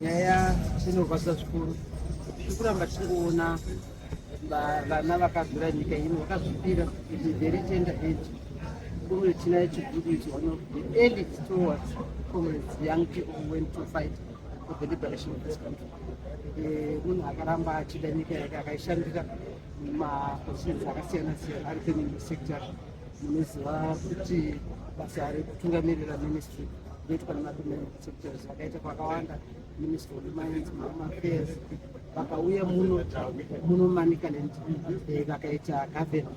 nyaya dzinorwadza zvikuru tikuramba tichiona vana vakagura nyika ino vakazvipira kuti very tender age kuri tonight group is one of the earliest towards comrades young people who went to fight for the liberation of this country. Munhu akaramba achida nyika yake akaishandira mumapositions akasiyana-siyana ari peminini sector. Munoziva kuti basa rekutungamirira ministry rinoitwa nemapermanent sectors vakaita kwakawanda, Ministry of Mines, Home Affairs, vakauya muno Manicaland vakaita gavheni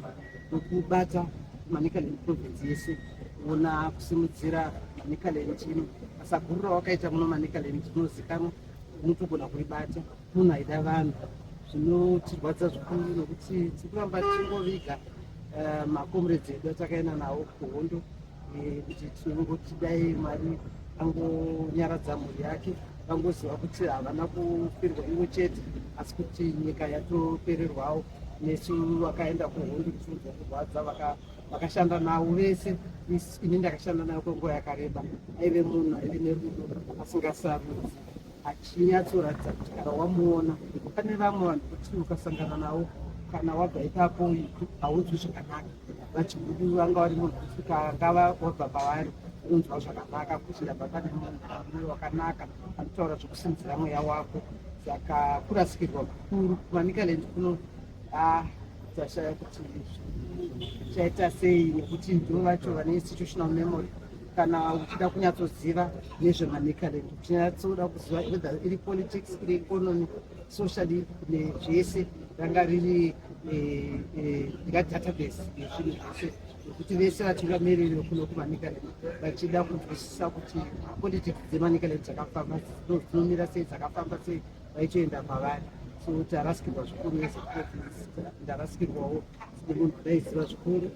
nokubata Manicaland province yese kuona kusimudzira Manicaland ino. Basa guru rawakaita muno Manicaland rinozikanwa, unotogona kuribata munhu aida vanhu. Zvinotirwadza zvikuru nokuti tikuramba tichingoviga makomrades edu atakaenda nawo kuhondo kuti tinongoti dai Mwari angonyaradza mhuri yake, vangoziva kuti havana kufirwa ivo chete asi kuti nyika yatopererwawo. Nesu vakaenda kuhondo tichizwa kurwadza, vakashanda navo vese. Ini ndakashanda nayo kwenguva yakareba. Aive munhu aive nerudo asingasarudzi, achinyatsoratidza kuti kana wamuona. Pane vamwe vanhu kuti ukasangana navo kana wabva ipapo haunzwi zvakanaka, vachibudu vanga vari munhu angava wabva pavari unzwa zvakanaka kuti ndabva pane munhu wakanaka anotaura zvokusimudzira mweya wako. Saka kurasikirwa kukuru kuManicaland kuno tashaya kuti chaita sei, nekuti ndivo vacho vane institutional memory. Kana uchida kunyatsoziva nezveManicaland, uchinatsoda kuziva whether iri politics, iri economy, socially nezvese ranga riri database yezvinhu zvese, nekuti vese vatungamiriri kuno kuManicaland vachida kunzwisisa kuti politics dzeManicaland dzakafamba dzinomira sei, dzakafamba sei, vaitoenda pavari. So tarasikirwa zvikuru vese, ndarasikirwawo sine munhu daiziva zvikuru